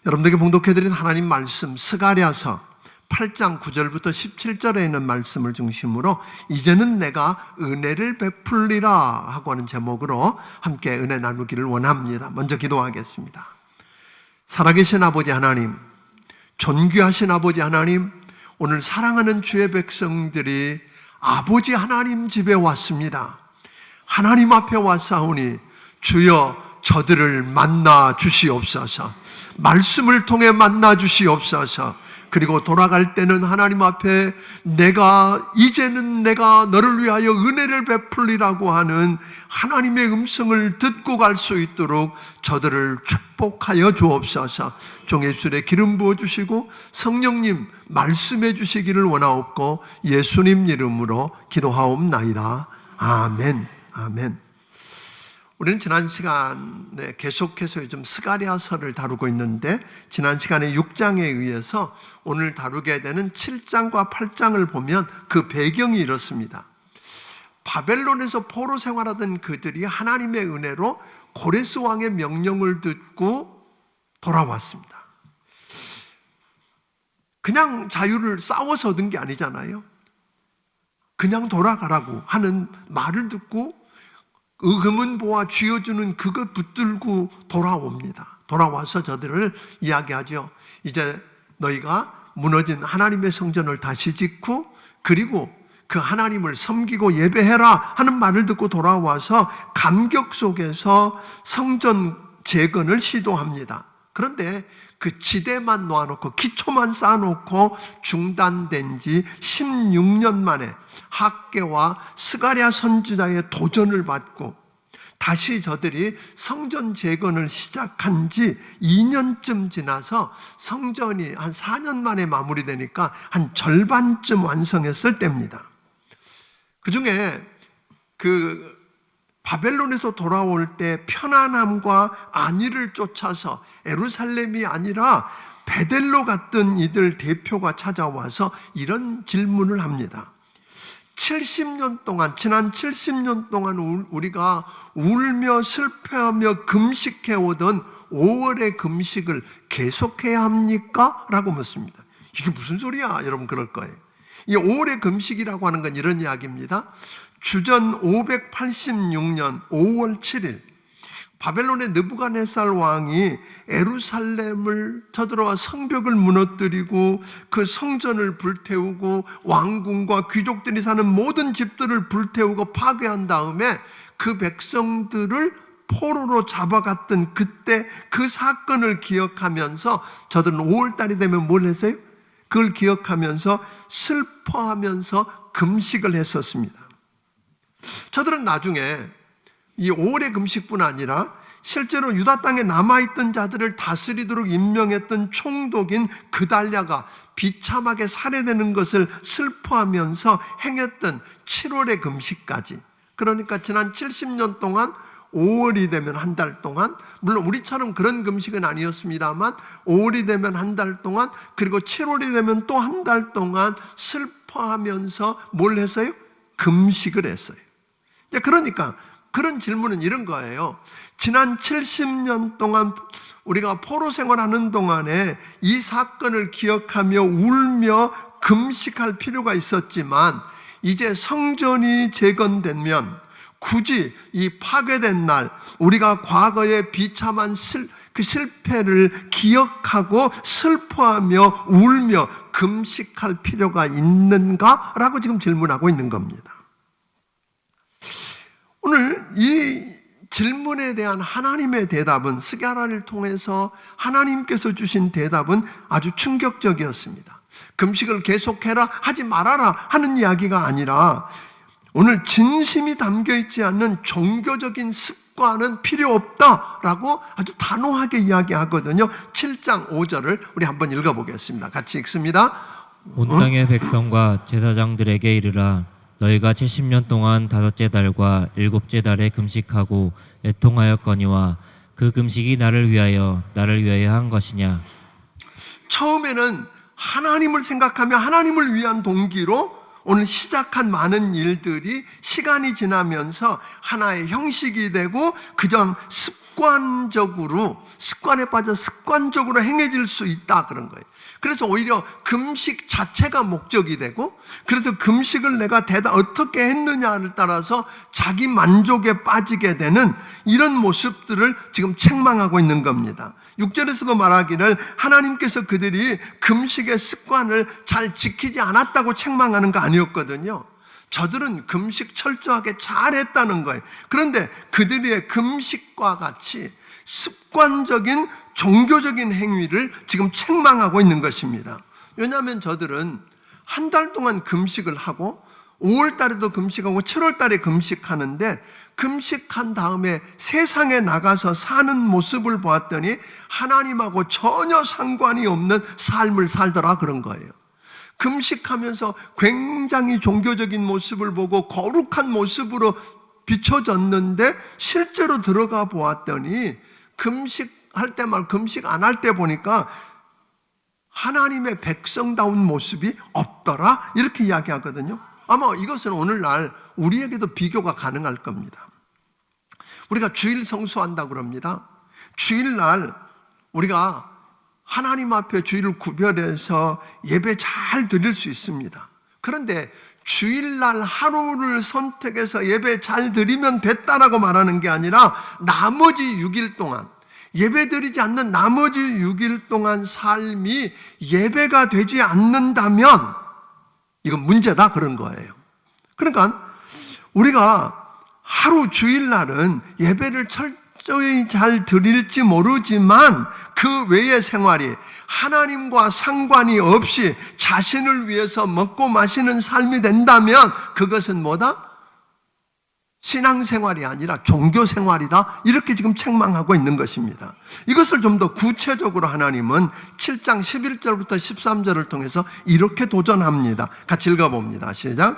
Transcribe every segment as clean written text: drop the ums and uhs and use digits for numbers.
여러분들에게 봉독해드린 하나님 말씀 스가랴서 8장 9절부터 17절에 있는 말씀을 중심으로 이제는 내가 은혜를 베풀리라 하고 하는 제목으로 함께 은혜 나누기를 원합니다. 먼저 기도하겠습니다. 살아계신 아버지 하나님, 존귀하신 아버지 하나님, 오늘 사랑하는 주의 백성들이 아버지 하나님 집에 왔습니다. 하나님 앞에 왔사오니 주여 저들을 만나 주시옵소서. 말씀을 통해 만나 주시옵소서. 그리고 돌아갈 때는 하나님 앞에 이제는 내가 너를 위하여 은혜를 베풀리라고 하는 하나님의 음성을 듣고 갈 수 있도록 저들을 축복하여 주옵소서. 종의 술에 기름 부어주시고 성령님 말씀해 주시기를 원하옵고 예수님 이름으로 기도하옵나이다. 아멘. 아멘. 우리는 지난 시간에 계속해서 요즘 스가랴서를 다루고 있는데 지난 시간에 6장에 의해서 오늘 다루게 되는 7장과 8장을 보면 그 배경이 이렇습니다. 바벨론에서 포로 생활하던 그들이 하나님의 은혜로 고레스 왕의 명령을 듣고 돌아왔습니다. 그냥 자유를 싸워서 얻은 게 아니잖아요. 그냥 돌아가라고 하는 말을 듣고 금은 보아 쥐어주는 그것 붙들고 돌아옵니다. 돌아와서 저들을 이야기하죠. 이제 너희가 무너진 하나님의 성전을 다시 짓고 그리고 그 하나님을 섬기고 예배해라 하는 말을 듣고 돌아와서 감격 속에서 성전 재건을 시도합니다. 그런데 그 지대만 놓아놓고 기초만 쌓아놓고 중단된 지 16년 만에 학개와 스가랴 선지자의 도전을 받고 다시 저들이 성전 재건을 시작한 지 2년쯤 지나서 성전이 한 4년 만에 마무리되니까 한 절반쯤 완성했을 때입니다. 그 중에 바벨론에서 돌아올 때 편안함과 안위를 쫓아서 예루살렘이 아니라 베델로 갔던 이들 대표가 찾아와서 이런 질문을 합니다. 70년 동안, 지난 70년 동안 우리가 울며 슬퍼하며 금식해오던 5월의 금식을 계속해야 합니까? 라고 묻습니다. 이게 무슨 소리야? 여러분 그럴 거예요. 이 5월의 금식이라고 하는 건 이런 이야기입니다. 주전 586년 5월 7일 바벨론의 느부갓네살 왕이 예루살렘을 쳐들어와 성벽을 무너뜨리고 그 성전을 불태우고 왕궁과 귀족들이 사는 모든 집들을 불태우고 파괴한 다음에 그 백성들을 포로로 잡아갔던 그때 그 사건을 기억하면서 저들은 5월달이 되면 뭘 했어요? 그걸 기억하면서 슬퍼하면서 금식을 했었습니다. 저들은 나중에 이 5월의 금식뿐 아니라 실제로 유다 땅에 남아있던 자들을 다스리도록 임명했던 총독인 그달랴가 비참하게 살해되는 것을 슬퍼하면서 행했던 7월의 금식까지, 그러니까 지난 70년 동안 5월이 되면 한 달 동안, 물론 우리처럼 그런 금식은 아니었습니다만 5월이 되면 한 달 동안, 그리고 7월이 되면 또 한 달 동안 슬퍼하면서 뭘 했어요? 금식을 했어요. 그러니까 그런 질문은 이런 거예요. 지난 70년 동안 우리가 포로 생활하는 동안에 이 사건을 기억하며 울며 금식할 필요가 있었지만 이제 성전이 재건되면 굳이 이 파괴된 날 우리가 과거의 비참한 그 실패를 기억하고 슬퍼하며 울며 금식할 필요가 있는가라고 지금 질문하고 있는 겁니다. 오늘 이 질문에 대한 하나님의 대답은, 스가랴를 통해서 하나님께서 주신 대답은 아주 충격적이었습니다. 금식을 계속해라, 하지 말아라 하는 이야기가 아니라 오늘 진심이 담겨있지 않는 종교적인 습관은 필요 없다라고 아주 단호하게 이야기하거든요. 7장 5절을 우리 한번 읽어보겠습니다. 같이 읽습니다. 온 땅의 백성과 제사장들에게 이르라. 너희가 70년 동안 5째 달과 7째 달에 금식하고 애통하였거니와 그 금식이 나를 위하여 한 것이냐. 처음에는 하나님을 생각하며 하나님을 위한 동기로 오늘 시작한 많은 일들이 시간이 지나면서 하나의 형식이 되고 그저 습관에 빠져 습관적으로 행해질 수 있다 그런 거예요. 그래서 오히려 금식 자체가 목적이 되고, 그래서 금식을 내가 어떻게 했느냐를 따라서 자기 만족에 빠지게 되는 이런 모습들을 지금 책망하고 있는 겁니다. 6절에서도 말하기를 하나님께서 그들이 금식의 습관을 잘 지키지 않았다고 책망하는 거 아니었거든요. 저들은 금식 철저하게 잘했다는 거예요. 그런데 그들의 금식과 같이 습관적인 종교적인 행위를 지금 책망하고 있는 것입니다. 왜냐하면 저들은 한 달 동안 금식을 하고 5월 달에도 금식하고 7월 달에 금식하는데, 금식한 다음에 세상에 나가서 사는 모습을 보았더니 하나님하고 전혀 상관이 없는 삶을 살더라 그런 거예요. 금식하면서 굉장히 종교적인 모습을 보고 거룩한 모습으로 비춰졌는데, 실제로 들어가 보았더니 금식할 때 말 금식 안 할 때 보니까 하나님의 백성다운 모습이 없더라 이렇게 이야기하거든요. 아마 이것은 오늘날 우리에게도 비교가 가능할 겁니다. 우리가 주일 성수한다고 그럽니다. 주일날 우리가 하나님 앞에 주일을 구별해서 예배 잘 드릴 수 있습니다. 그런데 주일날 하루를 선택해서 예배 잘 드리면 됐다라고 말하는 게 아니라, 나머지 6일 동안 예배 드리지 않는 나머지 6일 동안 삶이 예배가 되지 않는다면 이건 문제다 그런 거예요. 그러니까 우리가 하루 주일날은 예배를 철저히 잘 드릴지 모르지만 그 외의 생활이 하나님과 상관이 없이 자신을 위해서 먹고 마시는 삶이 된다면 그것은 뭐다? 신앙생활이 아니라 종교생활이다 이렇게 지금 책망하고 있는 것입니다. 이것을 좀 더 구체적으로 하나님은 7장 11절부터 13절을 통해서 이렇게 도전합니다. 같이 읽어봅니다. 시작.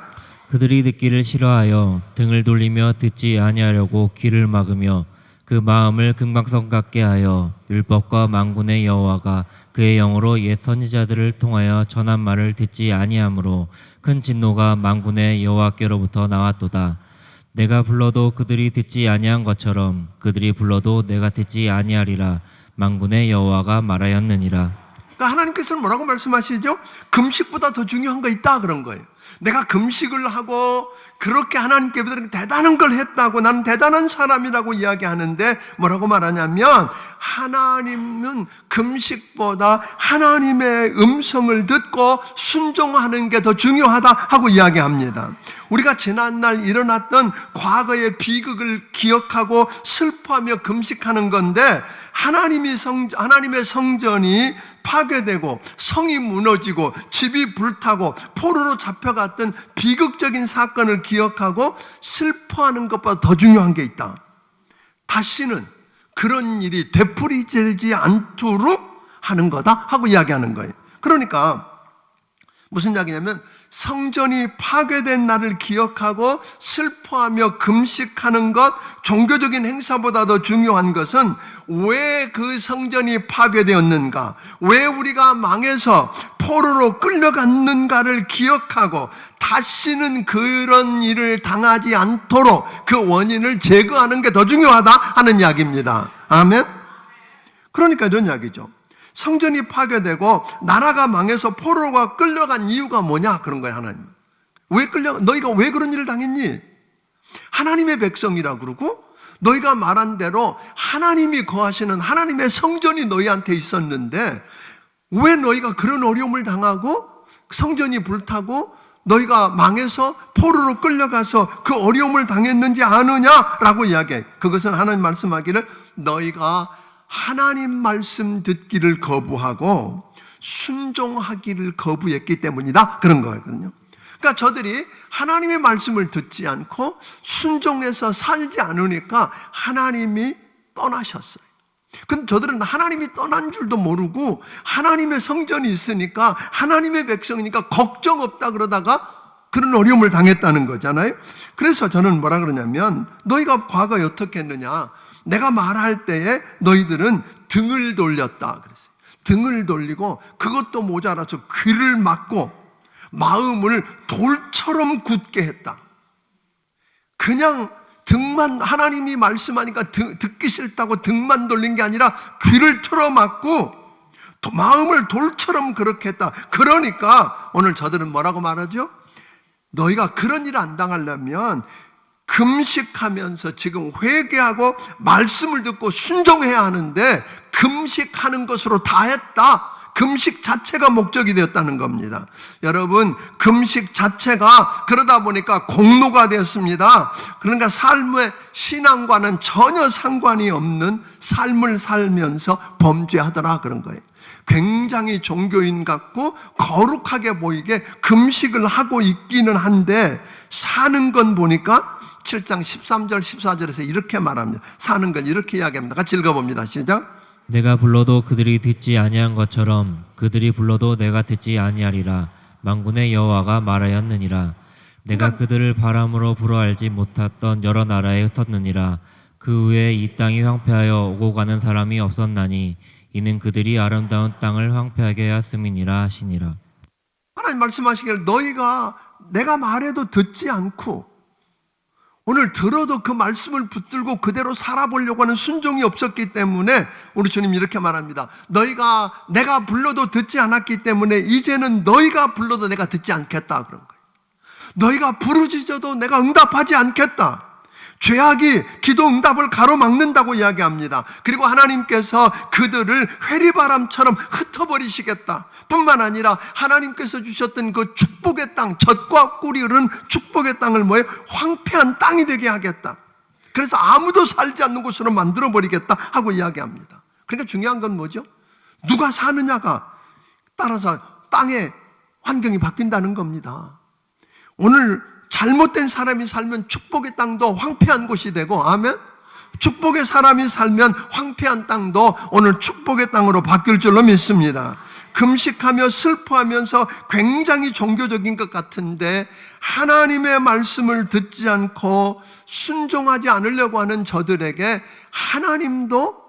그들이 듣기를 싫어하여 등을 돌리며 듣지 아니하려고 귀를 막으며 그 마음을 금강석 같게 하여 율법과 만군의 여호와가 그의 영으로 옛 선지자들을 통하여 전한 말을 듣지 아니하므로 큰 진노가 만군의 여호와께로부터 나왔도다. 내가 불러도 그들이 듣지 아니한 것처럼 그들이 불러도 내가 듣지 아니하리라. 만군의 여호와가 말하였느니라. 그러니까 하나님께서는 뭐라고 말씀하시죠? 금식보다 더 중요한 거 있다 그런 거예요. 내가 금식을 하고 그렇게 하나님께 대단한 걸 했다고, 나는 대단한 사람이라고 이야기하는데 뭐라고 말하냐면, 하나님은 금식보다 하나님의 음성을 듣고 순종하는 게 더 중요하다 하고 이야기합니다. 우리가 지난날 일어났던 과거의 비극을 기억하고 슬퍼하며 금식하는 건데, 하나님의 성전이 파괴되고 성이 무너지고 집이 불타고 포로로 잡혀갔던 비극적인 사건을 기억하고 슬퍼하는 것보다 더 중요한 게 있다. 다시는 그런 일이 되풀이되지 않도록 하는 거다 하고 이야기하는 거예요. 그러니까 무슨 이야기냐면, 성전이 파괴된 날을 기억하고 슬퍼하며 금식하는 것, 종교적인 행사보다 더 중요한 것은 왜 그 성전이 파괴되었는가, 왜 우리가 망해서 포로로 끌려갔는가를 기억하고 다시는 그런 일을 당하지 않도록 그 원인을 제거하는 게 더 중요하다 하는 이야기입니다. 아멘? 그러니까 이런 이야기죠. 성전이 파괴되고 나라가 망해서 포로가 끌려간 이유가 뭐냐 그런 거예요. 하나님 너희가 왜 그런 일을 당했니? 하나님의 백성이라 그러고 너희가 말한 대로 하나님이 거하시는 하나님의 성전이 너희한테 있었는데 왜 너희가 그런 어려움을 당하고 성전이 불타고 너희가 망해서 포로로 끌려가서 그 어려움을 당했는지 아느냐라고 이야기해. 그것은 하나님 말씀하기를 너희가 하나님 말씀 듣기를 거부하고 순종하기를 거부했기 때문이다 그런 거거든요. 그러니까 저들이 하나님의 말씀을 듣지 않고 순종해서 살지 않으니까 하나님이 떠나셨어요. 근데 저들은 하나님이 떠난 줄도 모르고 하나님의 성전이 있으니까 하나님의 백성이니까 걱정 없다 그러다가 그런 어려움을 당했다는 거잖아요. 그래서 저는 뭐라 그러냐면, 너희가 과거에 어떻게 했느냐, 내가 말할 때에 너희들은 등을 돌렸다 그랬어요. 등을 돌리고 그것도 모자라서 귀를 막고 마음을 돌처럼 굳게 했다. 그냥 등만, 하나님이 말씀하니까 듣기 싫다고 등만 돌린 게 아니라 귀를 틀어막고 마음을 돌처럼 그렇게 했다. 그러니까 오늘 저들은 뭐라고 말하죠? 너희가 그런 일 안 당하려면 금식하면서 지금 회개하고 말씀을 듣고 순종해야 하는데 금식하는 것으로 다 했다. 금식 자체가 목적이 되었다는 겁니다. 여러분, 금식 자체가 그러다 보니까 공로가 되었습니다. 그러니까 삶의 신앙과는 전혀 상관이 없는 삶을 살면서 범죄하더라 그런 거예요. 굉장히 종교인 같고 거룩하게 보이게 금식을 하고 있기는 한데 사는 건 보니까 7장 13절 14절에서 이렇게 말합니다. 사는 건 이렇게 이야기합니다. 같이 읽어봅니다. 시작. 내가 불러도 그들이 듣지 아니한 것처럼 그들이 불러도 내가 듣지 아니하리라. 만군의 여호와가 말하였느니라. 내가 그들을 바람으로 불어 알지 못했던 여러 나라에 흩었느니라. 그 후에 이 땅이 황폐하여 오고 가는 사람이 없었나니 이는 그들이 아름다운 땅을 황폐하게 하였음이니라 하시니라. 하나님 말씀하시기를 너희가 내가 말해도 듣지 않고 오늘 들어도 그 말씀을 붙들고 그대로 살아보려고 하는 순종이 없었기 때문에 우리 주님 이렇게 말합니다. 내가 불러도 듣지 않았기 때문에 이제는 너희가 불러도 내가 듣지 않겠다 그런 거예요. 너희가 부르짖어도 내가 응답하지 않겠다. 죄악이 기도 응답을 가로막는다고 이야기합니다. 그리고 하나님께서 그들을 회리바람처럼 흩어버리시겠다. 뿐만 아니라 하나님께서 주셨던 그 축복의 땅, 젖과 꿀이 흐르는 축복의 땅을 뭐예요? 황폐한 땅이 되게 하겠다. 그래서 아무도 살지 않는 곳으로 만들어버리겠다 하고 이야기합니다. 그러니까 중요한 건 뭐죠? 누가 사느냐가 따라서 땅의 환경이 바뀐다는 겁니다. 오늘 잘못된 사람이 살면 축복의 땅도 황폐한 곳이 되고, 아멘? 축복의 사람이 살면 황폐한 땅도 오늘 축복의 땅으로 바뀔 줄로 믿습니다. 금식하며 슬퍼하면서 굉장히 종교적인 것 같은데 하나님의 말씀을 듣지 않고 순종하지 않으려고 하는 저들에게 하나님도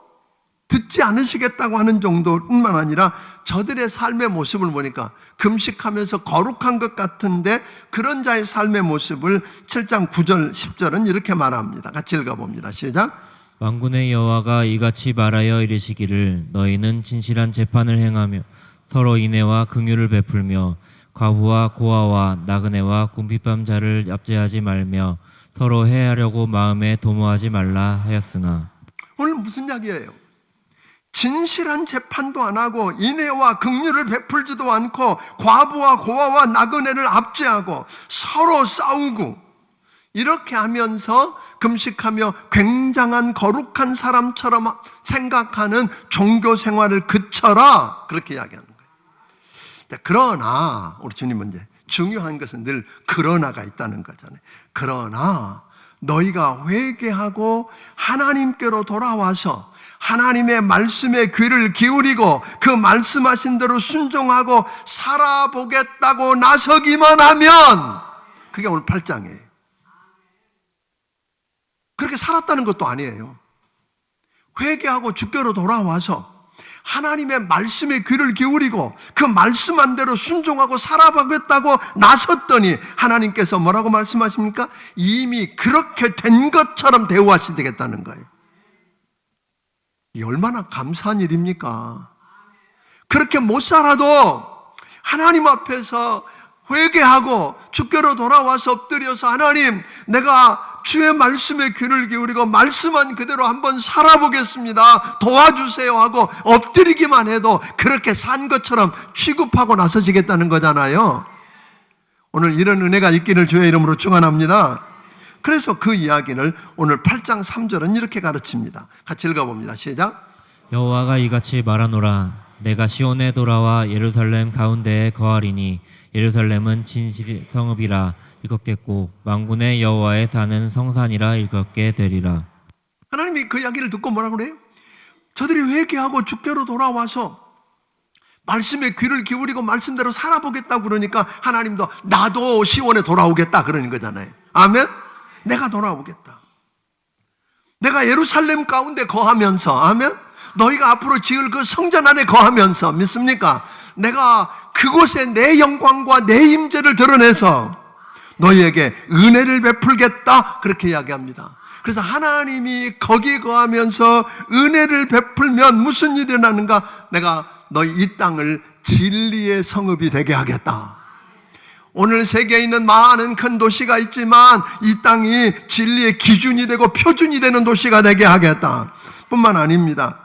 듣지 않으시겠다고 하는 정도뿐만 아니라 저들의 삶의 모습을 보니까 금식하면서 거룩한 것 같은데 그런 자의 삶의 모습을 7장 9절 10절은 이렇게 말합니다. 같이 읽어봅니다. 시작. 만군의 여호와가 이같이 말하여 이르시기를 너희는 진실한 재판을 행하며 서로 인애와 긍휼을 베풀며 과부와 고아와 나그네와 궁핍한 자를 압제하지 말며 서로 해하려고 마음에 도모하지 말라 하였으나. 오늘 무슨 이야기예요? 진실한 재판도 안 하고 인애와 긍휼을 베풀지도 않고 과부와 고아와 나그네를 압제하고 서로 싸우고 이렇게 하면서 금식하며 굉장한 거룩한 사람처럼 생각하는 종교 생활을 그쳐라 그렇게 이야기하는 거예요. 그러나 우리 주님은 이제 중요한 것은 늘 그러나가 있다는 거잖아요. 그러나 너희가 회개하고 하나님께로 돌아와서 하나님의 말씀에 귀를 기울이고 그 말씀하신 대로 순종하고 살아보겠다고 나서기만 하면 그게 오늘 8장이에요. 그렇게 살았다는 것도 아니에요. 회개하고 주께로 돌아와서 하나님의 말씀에 귀를 기울이고 그 말씀한 대로 순종하고 살아보겠다고 나섰더니 하나님께서 뭐라고 말씀하십니까? 이미 그렇게 된 것처럼 대우하시겠다는 거예요. 이 얼마나 감사한 일입니까? 그렇게 못 살아도 하나님 앞에서 회개하고 주께로 돌아와서 엎드려서 하나님, 내가 주의 말씀에 귀를 기울이고 말씀한 그대로 한번 살아보겠습니다. 도와주세요 하고 엎드리기만 해도 그렇게 산 것처럼 취급하고 나서지겠다는 거잖아요. 오늘 이런 은혜가 있기를 주의 이름으로 축원합니다. 그래서 그 이야기를 오늘 8장 3절은 이렇게 가르칩니다. 같이 읽어봅니다. 시작. 여호와가 이같이 말하노라. 내가 시온에 돌아와 예루살렘 가운데에 거하리니 예루살렘은 진실의 성읍이라 일컫겠고 만군의 여호와의 사는 성산이라 일컫게 되리라. 하나님이 그 이야기를 듣고 뭐라고 그래요? 저들이 회개하고 주께로 돌아와서 말씀에 귀를 기울이고 말씀대로 살아보겠다고 그러니까 하나님도 나도 시온에 돌아오겠다 그러는 거잖아요. 아멘? 내가 돌아오겠다. 내가 예루살렘 가운데 거하면서, 아멘? 너희가 앞으로 지을 그 성전 안에 거하면서, 믿습니까? 내가 그곳에 내 영광과 내 임재를 드러내서 너희에게 은혜를 베풀겠다 그렇게 이야기합니다. 그래서 하나님이 거기에 거하면서 은혜를 베풀면 무슨 일이 일어나는가? 내가 너희 이 땅을 진리의 성읍이 되게 하겠다. 오늘 세계에 있는 많은 큰 도시가 있지만 이 땅이 진리의 기준이 되고 표준이 되는 도시가 되게 하겠다 뿐만 아닙니다.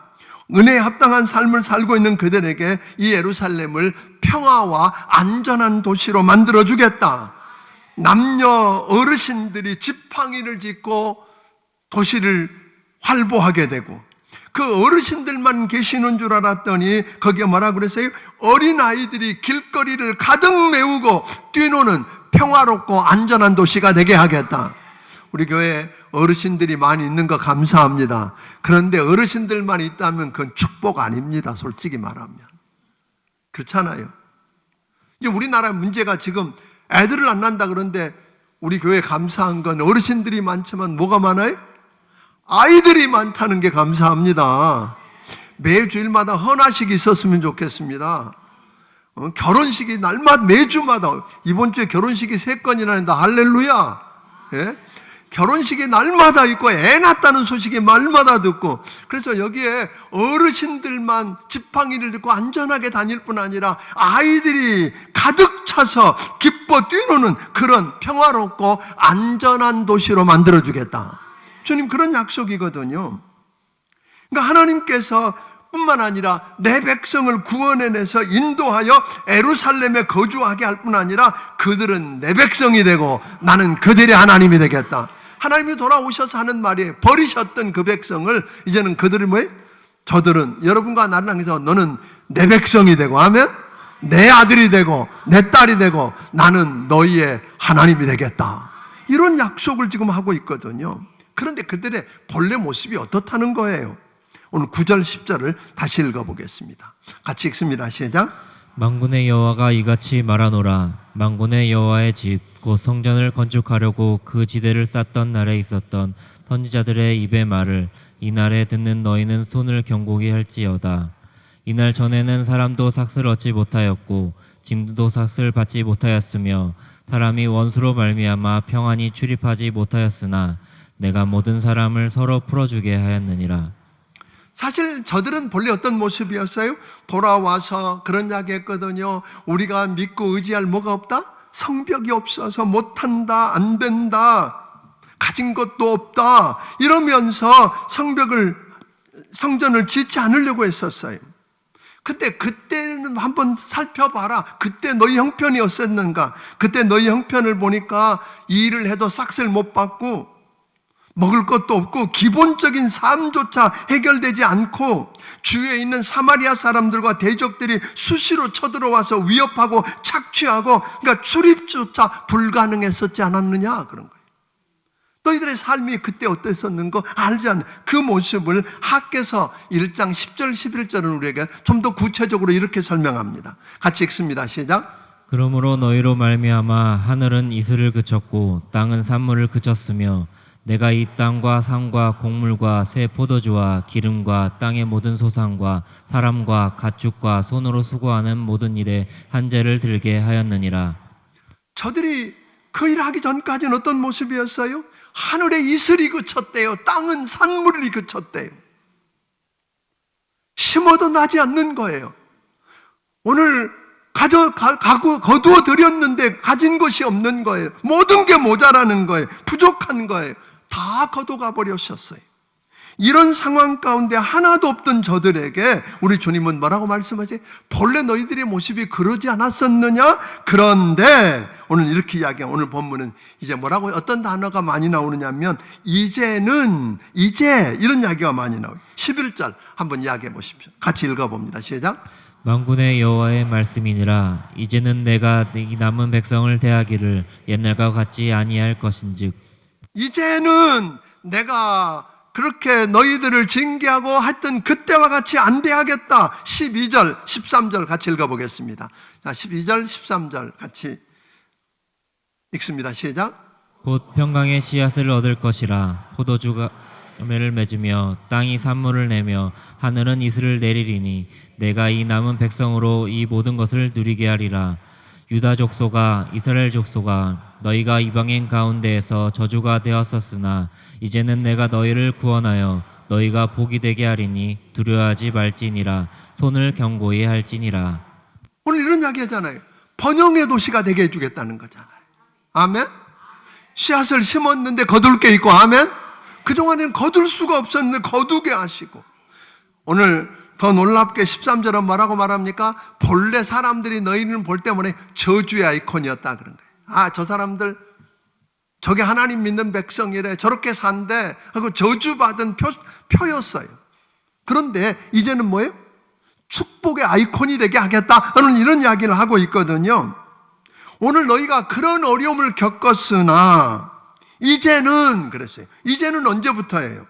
은혜에 합당한 삶을 살고 있는 그들에게 이 예루살렘을 평화와 안전한 도시로 만들어주겠다. 남녀 어르신들이 지팡이를 짚고 도시를 활보하게 되고, 그 어르신들만 계시는 줄 알았더니 거기에 뭐라 그랬어요? 어린아이들이 길거리를 가득 메우고 뛰노는 평화롭고 안전한 도시가 되게 하겠다. 우리 교회에 어르신들이 많이 있는 거 감사합니다. 그런데 어르신들만 있다면 그건 축복 아닙니다. 솔직히 말하면. 그렇잖아요. 이제 우리나라 문제가 지금 애들을 안 낳는다 그런데 우리 교회 감사한 건 어르신들이 많지만 뭐가 많아요? 아이들이 많다는 게 감사합니다. 매주일마다 헌화식이 있었으면 좋겠습니다. 결혼식이 날마다 매주마다, 이번 주에 결혼식이 3건이나 한다. 할렐루야. 예? 결혼식이 날마다 있고 애 낳았다는 소식이 날마다 듣고, 그래서 여기에 어르신들만 지팡이를 짚고 안전하게 다닐 뿐 아니라 아이들이 가득 차서 기뻐 뛰노는 그런 평화롭고 안전한 도시로 만들어주겠다. 주님 그런 약속이거든요. 그러니까 하나님께서 뿐만 아니라 내 백성을 구원해내서 인도하여 예루살렘에 거주하게 할 뿐 아니라 그들은 내 백성이 되고 나는 그들의 하나님이 되겠다. 하나님이 돌아오셔서 하는 말이, 버리셨던 그 백성을 이제는 그들이 뭐예요? 저들은 여러분과 나를 향해서 너는 내 백성이 되고, 아멘? 내 아들이 되고 내 딸이 되고 나는 너희의 하나님이 되겠다. 이런 약속을 지금 하고 있거든요. 그런데 그들의 본래 모습이 어떻다는 거예요? 오늘 9절 10절을 다시 읽어보겠습니다. 같이 읽습니다. 시작. 만군의 여호와가 이같이 말하노라. 만군의 여호와의 집 곧 성전을 건축하려고 그 지대를 쌓던 날에 있었던 선지자들의 입의 말을 이날에 듣는 너희는 손을 경고히 할지어다. 이날 전에는 사람도 삭슬 얻지 못하였고 짐도 삭슬 받지 못하였으며 사람이 원수로 말미암아 평안히 출입하지 못하였으나 내가 모든 사람을 서로 풀어주게 하였느니라. 사실 저들은 본래 어떤 모습이었어요? 돌아와서 그런 이야기 했거든요. 우리가 믿고 의지할 뭐가 없다? 성벽이 없어서 못한다, 안 된다, 가진 것도 없다 이러면서 성전을 짓지 않으려고 했었어요. 근데 그때는 한번 살펴봐라. 그때 너희 형편이 어땠는가? 그때 너희 형편을 보니까 이 일을 해도 싹쓸 못 받고 먹을 것도 없고 기본적인 삶조차 해결되지 않고 주위에 있는 사마리아 사람들과 대적들이 수시로 쳐들어와서 위협하고 착취하고, 그러니까 출입조차 불가능했었지 않았느냐 그런 거예요. 너희들의 삶이 그때 어땠었는가 알지 않는 그 모습을 하께서 1장 10절 11절은 우리에게 좀 더 구체적으로 이렇게 설명합니다. 같이 읽습니다. 시작. 그러므로 너희로 말미암아 하늘은 이슬을 그쳤고 땅은 산물을 그쳤으며 내가 이 땅과 산과 곡물과 새 포도주와 기름과 땅의 모든 소산과 사람과 가축과 손으로 수고하는 모든 일에 한재를 들게 하였느니라. 저들이 그 일하기 전까지는 어떤 모습이었어요? 하늘에 이슬이 그쳤대요. 땅은 산물이 그쳤대요. 심어도 나지 않는 거예요. 오늘 거두어 드렸는데 가진 것이 없는 거예요. 모든 게 모자라는 거예요. 부족한 거예요. 다 거둬가 버렸었어요. 이런 상황 가운데 하나도 없던 저들에게 우리 주님은 뭐라고 말씀하지? 본래 너희들의 모습이 그러지 않았었느냐? 그런데 오늘 이렇게 이야기해요. 오늘 본문은 이제 뭐라고, 어떤 단어가 많이 나오느냐면 이제 이런 이야기가 많이 나와요. 11절 한번 이야기해 보십시오. 같이 읽어봅니다. 시작. 만군의 여호와의 말씀이니라. 이제는 내가 이 남은 백성을 대하기를 옛날과 같지 아니할 것인즉, 이제는 내가 그렇게 너희들을 징계하고 했던 그때와 같이 안 대하겠다. 12절 13절 같이 읽어보겠습니다. 자, 12절 13절 같이 읽습니다. 시작. 곧 평강의 씨앗을 얻을 것이라. 포도주가 열매를 맺으며 땅이 산물을 내며 하늘은 이슬을 내리리니 내가 이 남은 백성으로 이 모든 것을 누리게 하리라. 유다 족속아, 이스라엘 족속아, 너희가 이방인 가운데에서 저주가 되었었으나 이제는 내가 너희를 구원하여 너희가 복이 되게 하리니 두려워하지 말지니라. 손을 견고히 할지니라. 오늘 이런 이야기 하잖아요. 번영의 도시가 되게 해주겠다는 거잖아요. 아멘? 씨앗을 심었는데 거둘 게 있고, 아멘? 그동안에는 거둘 수가 없었는데 거두게 하시고, 오늘 더 놀랍게 13절은 뭐라고 말합니까? 본래 사람들이 너희를 볼 때문에 저주의 아이콘이었다 그런 거예요. 아, 저 사람들 저게 하나님 믿는 백성이래, 저렇게 산대 하고 저주받은 표였어요. 그런데 이제는 뭐예요? 축복의 아이콘이 되게 하겠다 하는 이런 이야기를 하고 있거든요. 오늘 너희가 그런 어려움을 겪었으나 이제는, 그랬어요. 이제는 언제부터예요?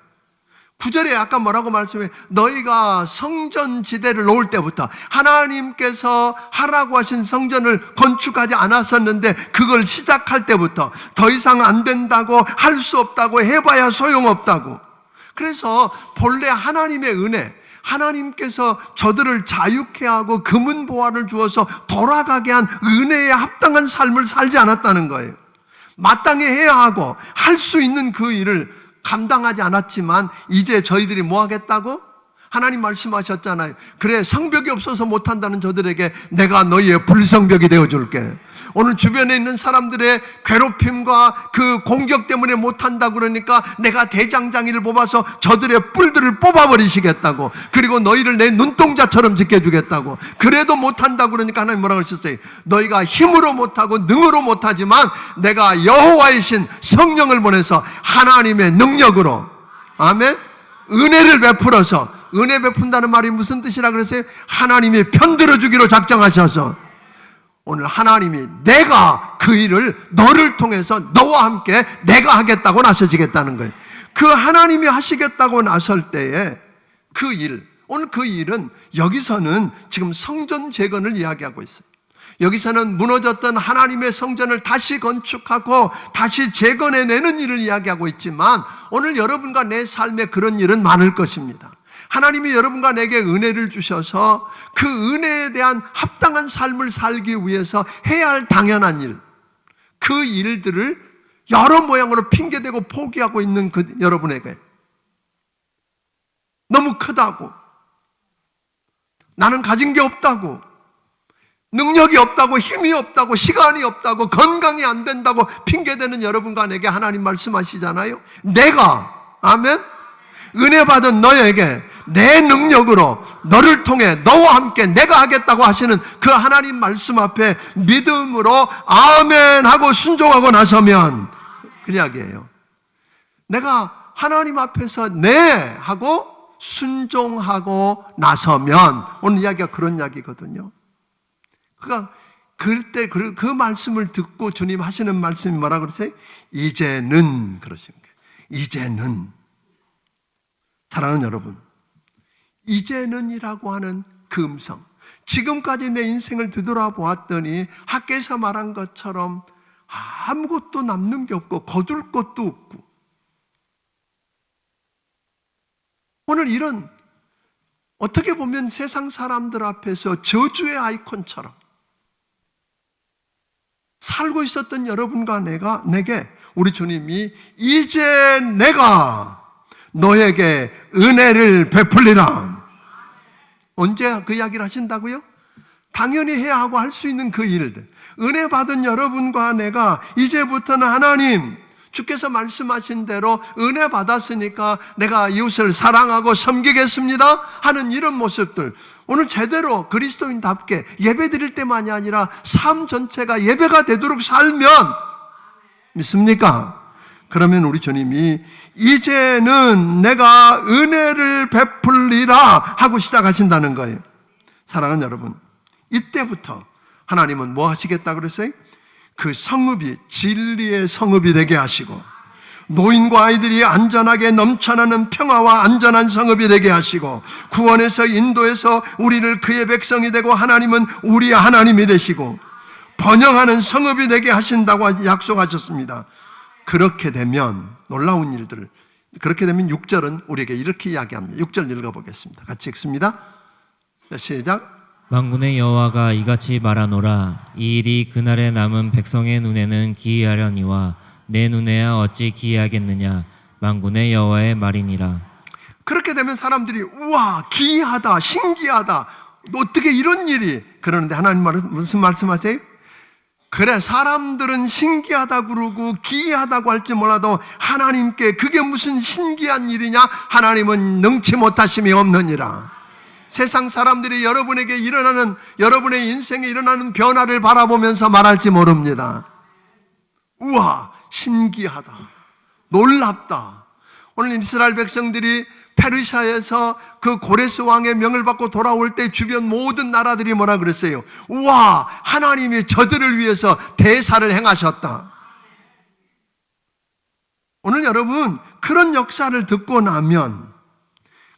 9절에 아까 뭐라고 말씀해? 너희가 성전 지대를 놓을 때부터, 하나님께서 하라고 하신 성전을 건축하지 않았었는데 그걸 시작할 때부터 더 이상 안 된다고, 할 수 없다고, 해봐야 소용없다고. 그래서 본래 하나님의 은혜, 하나님께서 저들을 자유케 하고 금은보화를 주어서 돌아가게 한 은혜에 합당한 삶을 살지 않았다는 거예요. 마땅히 해야 하고 할 수 있는 그 일을 감당하지 않았지만 이제 저희들이 뭐 하겠다고? 하나님 말씀하셨잖아요. 그래, 성벽이 없어서 못한다는 저들에게 내가 너희의 불성벽이 되어줄게. 오늘 주변에 있는 사람들의 괴롭힘과 그 공격 때문에 못한다 그러니까 내가 대장장이를 뽑아서 저들의 뿔들을 뽑아버리시겠다고, 그리고 너희를 내 눈동자처럼 지켜주겠다고. 그래도 못한다 그러니까 하나님 뭐라고 하셨어요? 너희가 힘으로 못하고 능으로 못하지만 내가 여호와의 신 성령을 보내서 하나님의 능력으로, 아멘, 은혜를 베풀어서, 은혜 베푼다는 말이 무슨 뜻이라 그랬어요? 하나님이 편들어 주기로 작정하셔서 오늘 하나님이 내가 그 일을 너를 통해서 너와 함께 내가 하겠다고 나서시겠다는 거예요. 그 하나님이 하시겠다고 나설 때에 그 일, 오늘 그 일은 여기서는 지금 성전 재건을 이야기하고 있어요. 여기서는 무너졌던 하나님의 성전을 다시 건축하고 다시 재건해내는 일을 이야기하고 있지만 오늘 여러분과 내 삶에 그런 일은 많을 것입니다. 하나님이 여러분과 내게 은혜를 주셔서 그 은혜에 대한 합당한 삶을 살기 위해서 해야 할 당연한 일, 그 일들을 여러 모양으로 핑계대고 포기하고 있는 그 여러분에게 너무 크다고, 나는 가진 게 없다고, 능력이 없다고, 힘이 없다고, 시간이 없다고, 건강이 안 된다고 핑계대는 여러분과 내게 하나님 말씀하시잖아요. 내가, 아멘, 은혜 받은 너에게 내 능력으로 너를 통해 너와 함께 내가 하겠다고 하시는 그 하나님 말씀 앞에 믿음으로 아멘 하고 순종하고 나서면, 그 이야기예요. 내가 하나님 앞에서 네 하고 순종하고 나서면, 오늘 이야기가 그런 이야기거든요. 그러니까 그때 그 말씀을 듣고 주님 하시는 말씀이 뭐라 그러세요? 이제는, 그러시는 거예요. 이제는. 사랑하는 여러분, 이제는이라고 하는 그 음성, 지금까지 내 인생을 뒤돌아보았더니 학교에서 말한 것처럼 아무것도 남는 게 없고 거둘 것도 없고, 오늘 이런 어떻게 보면 세상 사람들 앞에서 저주의 아이콘처럼 살고 있었던 여러분과 내게 우리 주님이 이제 내가 너에게 은혜를 베풀리라. 언제 그 이야기를 하신다고요? 당연히 해야 하고 할 수 있는 그 일들, 은혜 받은 여러분과 내가 이제부터는 하나님, 주께서 말씀하신 대로 은혜 받았으니까 내가 이웃을 사랑하고 섬기겠습니다 하는 이런 모습들, 오늘 제대로 그리스도인답게 예배 드릴 때만이 아니라 삶 전체가 예배가 되도록 살면, 믿습니까? 그러면 우리 주님이 이제는 내가 은혜를 베풀리라 하고 시작하신다는 거예요. 사랑하는 여러분, 이때부터 하나님은 뭐 하시겠다 그랬어요? 그 성읍이 진리의 성읍이 되게 하시고, 노인과 아이들이 안전하게 넘쳐나는 평화와 안전한 성읍이 되게 하시고, 구원에서 인도해서 우리를 그의 백성이 되고 하나님은 우리의 하나님이 되시고 번영하는 성읍이 되게 하신다고 약속하셨습니다. 그렇게 되면 놀라운 일들, 그렇게 되면 6절은 우리에게 이렇게 이야기합니다. 6절 읽어보겠습니다. 같이 읽습니다. 시작. 만군의 여호와가 이같이 말하노라. 이 일이 그날에 남은 백성의 눈에는 기이하려니와 내 눈에야 어찌 기이하겠느냐. 만군의 여호와의 말이니라. 그렇게 되면 사람들이 우와 기이하다 신기하다 어떻게 이런 일이 그러는데 하나님 무슨 말씀하세요? 그래 사람들은 신기하다고 그러고 기이하다고 할지 몰라도 하나님께 그게 무슨 신기한 일이냐? 하나님은 능치 못하심이 없느니라. 세상 사람들이 여러분에게 일어나는 여러분의 인생에 일어나는 변화를 바라보면서 말할지 모릅니다. 우와 신기하다 놀랍다. 오늘 이스라엘 백성들이 페르시아에서 그 고레스 왕의 명을 받고 돌아올 때 주변 모든 나라들이 뭐라 그랬어요? 우와 하나님이 저들을 위해서 대사를 행하셨다. 오늘 여러분 그런 역사를 듣고 나면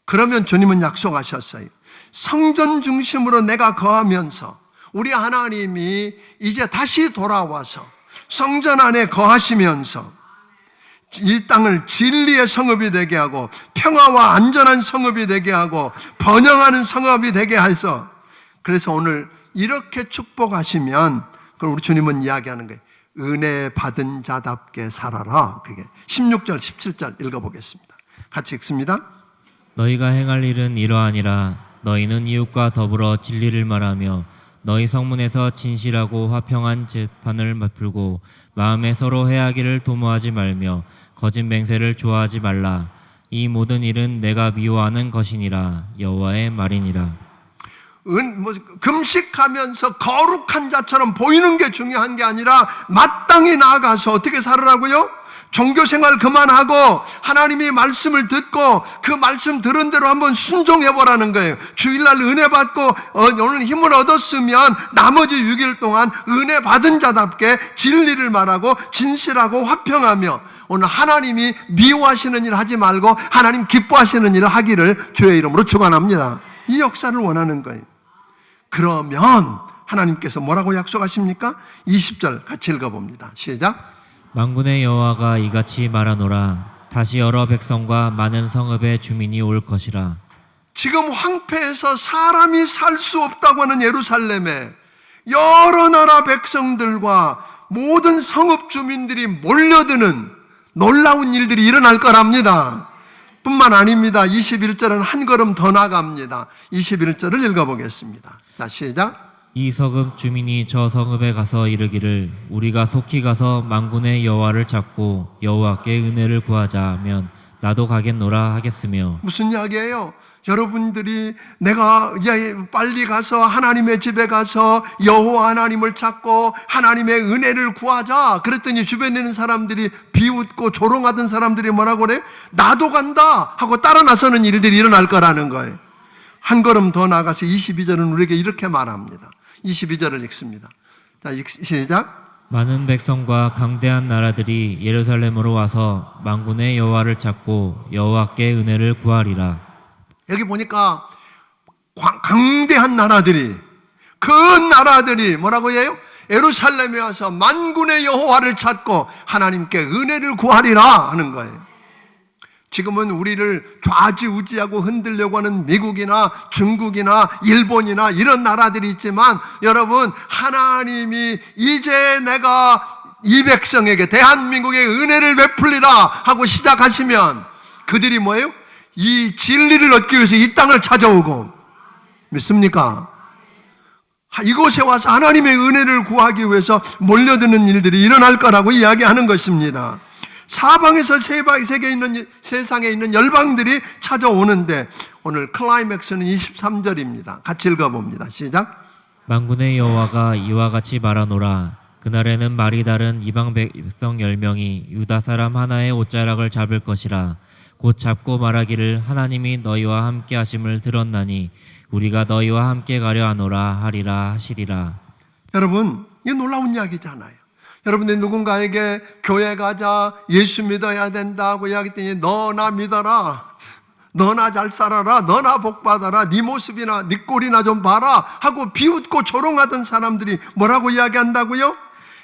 그러면 주님은 약속하셨어요. 성전 중심으로 내가 거하면서 우리 하나님이 이제 다시 돌아와서 성전 안에 거하시면서 이 땅을 진리의 성읍이 되게 하고 평화와 안전한 성읍이 되게 하고 번영하는 성읍이 되게 해서 그래서 오늘 이렇게 축복하시면 그럼 우리 주님은 이야기하는 거예요. 은혜 받은 자답게 살아라. 그게 16절 17절 읽어보겠습니다. 같이 읽습니다. 너희가 행할 일은 이러하니라. 너희는 이웃과 더불어 진리를 말하며 너희 성문에서 진실하고 화평한 재판을 베풀고 마음에 서로 해하기를 도모하지 말며 거짓 맹세를 좋아하지 말라. 이 모든 일은 내가 미워하는 것이니라. 여호와의 말이니라. 금식하면서 거룩한 자처럼 보이는 게 중요한 게 아니라 마땅히 나아가서 어떻게 살으라고요? 종교생활 그만하고 하나님이 말씀을 듣고 그 말씀 들은 대로 한번 순종해보라는 거예요. 주일날 은혜 받고 오늘 힘을 얻었으면 나머지 6일 동안 은혜 받은 자답게 진리를 말하고 진실하고 화평하며 오늘 하나님이 미워하시는 일 하지 말고 하나님 기뻐하시는 일을 하기를 주의 이름으로 축원합니다. 이 역사를 원하는 거예요. 그러면 하나님께서 뭐라고 약속하십니까? 20절 같이 읽어봅니다. 시작. 만군의 여호와가 이같이 말하노라. 다시 여러 백성과 많은 성읍의 주민이 올 것이라. 지금 황폐해서 사람이 살 수 없다고 하는 예루살렘에 여러 나라 백성들과 모든 성읍 주민들이 몰려드는 놀라운 일들이 일어날 거랍니다. 뿐만 아닙니다. 21절은 한 걸음 더 나갑니다. 21절을 읽어보겠습니다. 자, 시작. 이 성읍 주민이 저 성읍에 가서 이르기를 우리가 속히 가서 만군의 여호와를 찾고 여호와께 은혜를 구하자 하면 나도 가겠노라 하겠으며. 무슨 이야기예요? 여러분들이 내가 빨리 가서 하나님의 집에 가서 여호와 하나님을 찾고 하나님의 은혜를 구하자 그랬더니 주변에 있는 사람들이 비웃고 조롱하던 사람들이 뭐라고 그래요? 나도 간다 하고 따라 나서는 일들이 일어날 거라는 거예요. 한 걸음 더 나가서 22절은 우리에게 이렇게 말합니다. 22절을 읽습니다. 자, 시작. 많은 백성과 강대한 나라들이 예루살렘으로 와서 만군의 여호와를 찾고 여호와께 은혜를 구하리라. 여기 보니까 강대한 나라들이 그 나라들이 뭐라고 해요? 예루살렘에 와서 만군의 여호와를 찾고 하나님께 은혜를 구하리라 하는 거예요. 지금은 우리를 좌지우지하고 흔들려고 하는 미국이나 중국이나 일본이나 이런 나라들이 있지만 여러분 하나님이 이제 내가 이 백성에게 대한민국의 은혜를 베풀리라 하고 시작하시면 그들이 뭐예요? 이 진리를 얻기 위해서 이 땅을 찾아오고 믿습니까? 이곳에 와서 하나님의 은혜를 구하기 위해서 몰려드는 일들이 일어날 거라고 이야기하는 것입니다. 사방에서 세상에 있는 열방들이 찾아오는데 오늘 클라이맥스는 23절입니다. 같이 읽어봅니다. 시작. 만군의 여호와가 이와 같이 말하노라. 그날에는 말이 다른 이방 백성 10명이 유다 사람 하나의 옷자락을 잡을 것이라. 곧 잡고 말하기를 하나님이 너희와 함께 하심을 들었나니 우리가 너희와 함께 가려 하노라 하리라 하시리라. 여러분 이게 놀라운 이야기잖아요. 여러분들이 누군가에게 교회 가자 예수 믿어야 된다고 이야기했더니 너나 믿어라 너나 잘 살아라 너나 복받아라 네 모습이나 네 꼴이나 좀 봐라 하고 비웃고 조롱하던 사람들이 뭐라고 이야기한다고요?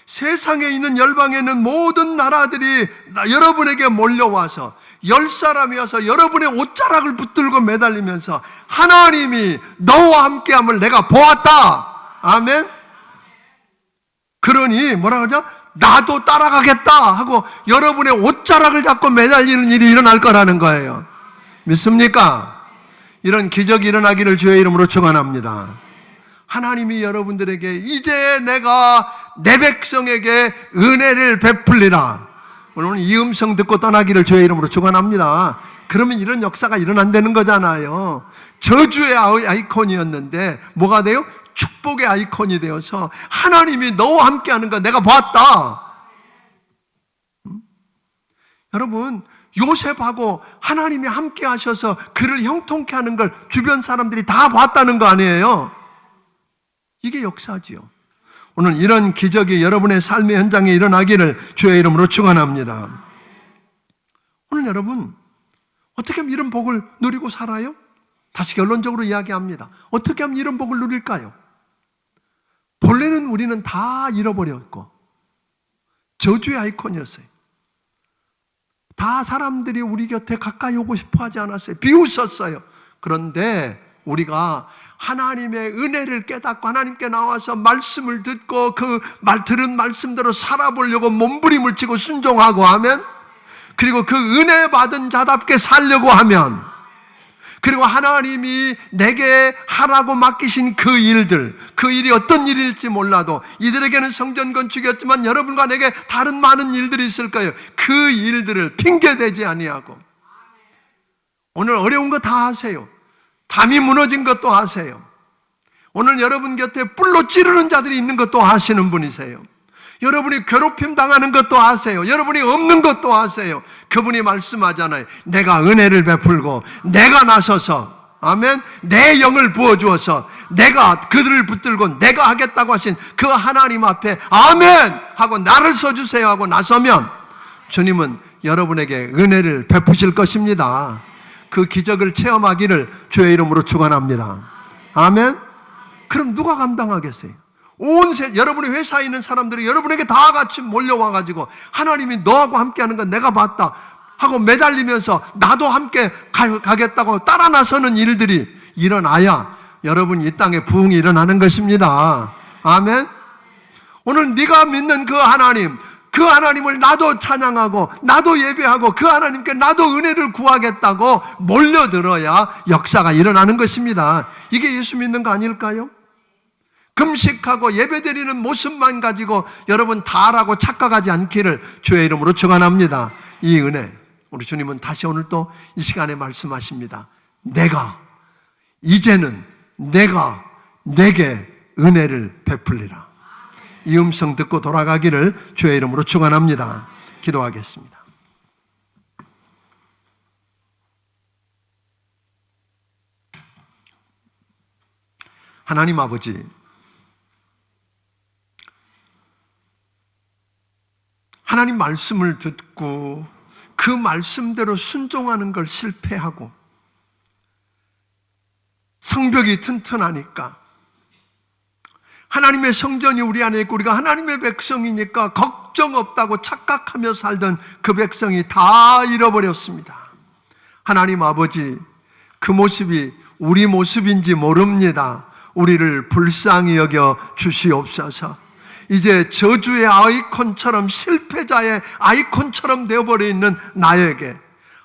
세상에 있는 열방에 있는 모든 나라들이 여러분에게 몰려와서 10사람이 와서 여러분의 옷자락을 붙들고 매달리면서 하나님이 너와 함께함을 내가 보았다. 아멘. 그러니 뭐라 그러죠? 나도 따라가겠다 하고 여러분의 옷자락을 잡고 매달리는 일이 일어날 거라는 거예요. 믿습니까? 이런 기적이 일어나기를 주의 이름으로 축원합니다. 하나님이 여러분들에게 이제 내가 내 백성에게 은혜를 베풀리라. 오늘 이 음성 듣고 떠나기를 주의 이름으로 축원합니다. 그러면 이런 역사가 일어난다는 거잖아요. 저주의 아이콘이었는데 뭐가 돼요? 축복의 아이콘이 되어서 하나님이 너와 함께하는 거 내가 봤다. 여러분, 요셉하고 하나님이 함께 하셔서 그를 형통케 하는 걸 주변 사람들이 다 봤다는 거 아니에요? 이게 역사지요. 오늘 이런 기적이 여러분의 삶의 현장에 일어나기를 주의 이름으로 축원합니다. 오늘 여러분 어떻게 하면 이런 복을 누리고 살아요? 다시 결론적으로 이야기합니다. 어떻게 하면 이런 복을 누릴까요? 본래는 우리는 다 잃어버렸고 저주의 아이콘이었어요. 다 사람들이 우리 곁에 가까이 오고 싶어 하지 않았어요. 비웃었어요. 그런데 우리가 하나님의 은혜를 깨닫고 하나님께 나와서 말씀을 듣고 그 들은 말씀대로 살아보려고 몸부림을 치고 순종하고 하면, 그리고 그 은혜 받은 자답게 살려고 하면, 그리고 하나님이 내게 하라고 맡기신 그 일들, 그 일이 어떤 일일지 몰라도 이들에게는 성전 건축이었지만 여러분과 내게 다른 많은 일들이 있을 거예요. 그 일들을 핑계대지 아니하고 오늘 어려운 거 다 하세요. 담이 무너진 것도 하세요. 오늘 여러분 곁에 뿔로 찌르는 자들이 있는 것도 아시는 분이세요. 여러분이 괴롭힘 당하는 것도 아세요. 여러분이 없는 것도 아세요. 그분이 말씀하잖아요. 내가 은혜를 베풀고 내가 나서서, 아멘, 내 영을 부어주어서 내가 그들을 붙들고 내가 하겠다고 하신 그 하나님 앞에 아멘 하고 나를 써주세요 하고 나서면 주님은 여러분에게 은혜를 베푸실 것입니다. 그 기적을 체험하기를 주의 이름으로 축원합니다. 아멘. 그럼 누가 감당하겠어요? 여러분의 회사에 있는 사람들이 여러분에게 다 같이 몰려와가지고 하나님이 너하고 함께하는 건 내가 봤다 하고 매달리면서 나도 함께 가겠다고 따라 나서는 일들이 일어나야 여러분 이 땅에 부흥이 일어나는 것입니다. 아멘. 오늘 네가 믿는 그 하나님을 나도 찬양하고 나도 예배하고 그 하나님께 나도 은혜를 구하겠다고 몰려들어야 역사가 일어나는 것입니다. 이게 예수 믿는 거 아닐까요? 금식하고 예배드리는 모습만 가지고 여러분 다라고 착각하지 않기를 주의 이름으로 축원합니다. 이 은혜, 우리 주님은 다시 오늘 또 이 시간에 말씀하십니다. 이제는 내가 내게 은혜를 베풀리라. 이 음성 듣고 돌아가기를 주의 이름으로 축원합니다. 기도하겠습니다. 하나님 아버지, 하나님 말씀을 듣고 그 말씀대로 순종하는 걸 실패하고 성벽이 튼튼하니까, 하나님의 성전이 우리 안에 있고 우리가 하나님의 백성이니까 걱정 없다고 착각하며 살던 그 백성이 다 잃어버렸습니다. 하나님 아버지, 그 모습이 우리 모습인지 모릅니다. 우리를 불쌍히 여겨 주시옵소서. 이제 저주의 아이콘처럼, 실패자의 아이콘처럼 되어버려 있는 나에게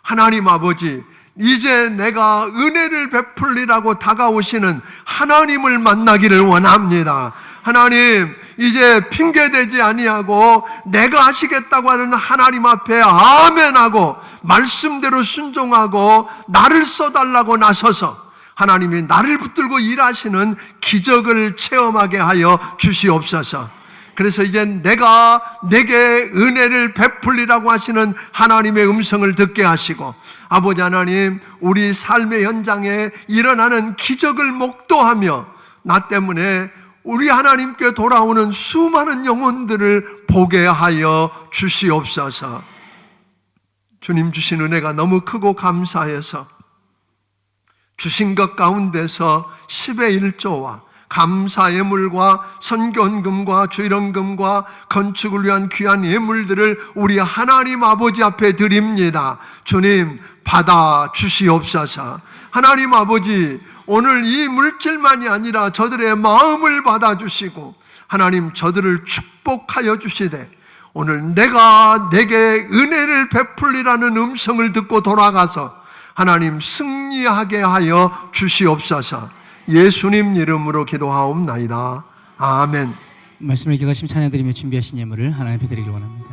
하나님 아버지, 이제 내가 은혜를 베풀리라고 다가오시는 하나님을 만나기를 원합니다. 하나님, 이제 핑계대지 아니하고 내가 하시겠다고 하는 하나님 앞에 아멘하고 말씀대로 순종하고 나를 써달라고 나서서 하나님이 나를 붙들고 일하시는 기적을 체험하게 하여 주시옵소서. 그래서 이제 내가 내게 은혜를 베풀리라고 하시는 하나님의 음성을 듣게 하시고, 아버지 하나님, 우리 삶의 현장에 일어나는 기적을 목도하며 나 때문에 우리 하나님께 돌아오는 수많은 영혼들을 보게 하여 주시옵소서. 주님 주신 은혜가 너무 크고 감사해서 주신 것 가운데서 10의 1조와 감사 예물과 선견금과 주일원금과 건축을 위한 귀한 예물들을 우리 하나님 아버지 앞에 드립니다. 주님 받아 주시옵소서. 하나님 아버지, 오늘 이 물질만이 아니라 저들의 마음을 받아 주시고 하나님 저들을 축복하여 주시되 오늘 내가 내게 은혜를 베풀리라는 음성을 듣고 돌아가서 하나님 승리하게 하여 주시옵소서. 예수님 이름으로 기도하옵나이다. 아멘. 말씀을 기억하시면 찬양드리며 준비하신 예물을 하나님 앞에 드리길 원합니다.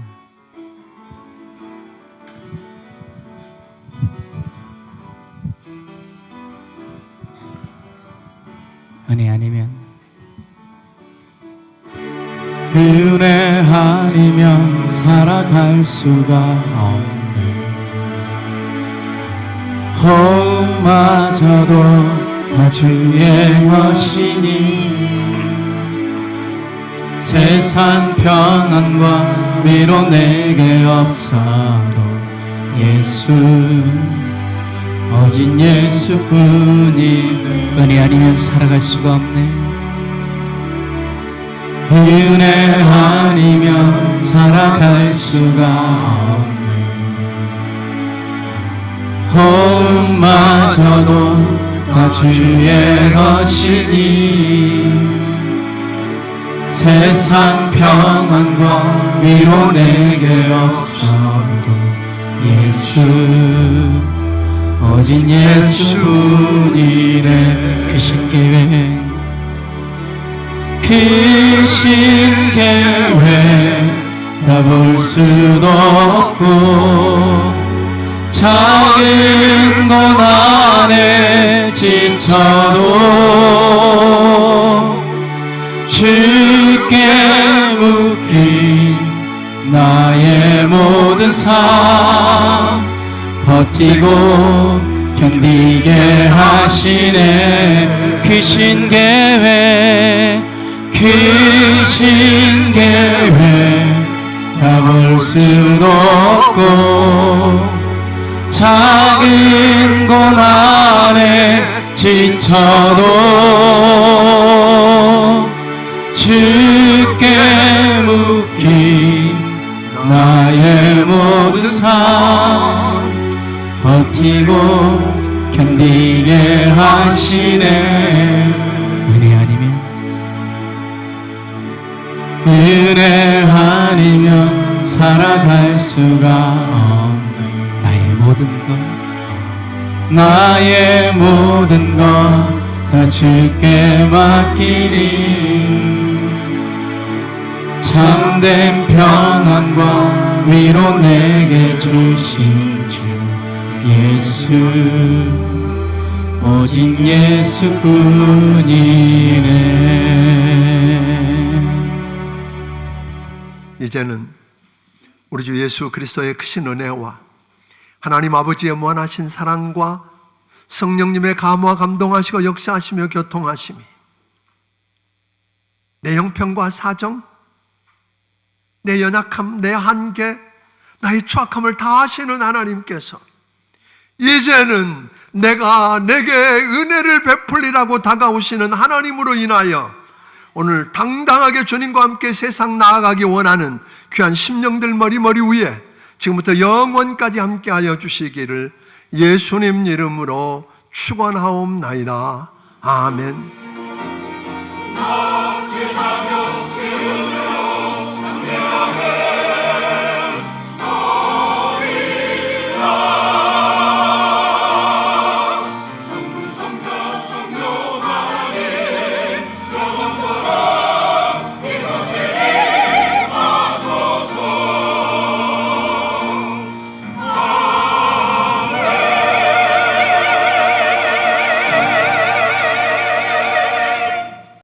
은혜 아니면 은혜 아니면 살아갈 수가 없네. 호흡마저도 다 주의 것이니 세상 평안과 위로 내게 없어도 예수 오직 예수뿐이 은혜 아니면 살아갈 수가 없네. 은혜 아니면 살아갈 수가 없네. 호흡마저도 다 주의 것이니 세상 평안과 위로 내게 없어도 예수 오직 예수뿐이네. 크신 계획 크신 계획 다 볼 수도 없고 작은 것 안에 지쳐도 주께 묶인 나의 모든 삶 버티고 견디게 하시네. 크신 계획 크신 계획 다 볼 수도 없고 작은 곳 안에 지쳐도 주께 묶인 나의 모든 삶 버티고 견디게 하시네. 은혜 아니면 은혜 아니면 살아갈 수가 없네. 나의 모든 것 다 주께 맡기니 참된 평안과 위로 내게 주신 주 예수 오직 예수뿐이네. 이제는 우리 주 예수 그리스도의 크신 은혜와 하나님 아버지의 무한하신 사랑과 성령님의 감화 감동하시고 역사하시며 교통하심이 내 형편과 사정, 내 연약함, 내 한계, 나의 추악함을 다 아시는 하나님께서 이제는 내가 내게 은혜를 베풀리라고 다가오시는 하나님으로 인하여 오늘 당당하게 주님과 함께 세상 나아가기 원하는 귀한 심령들 머리 위에 지금부터 영원까지 함께하여 주시기를 예수님 이름으로 축원하옵나이다. 아멘.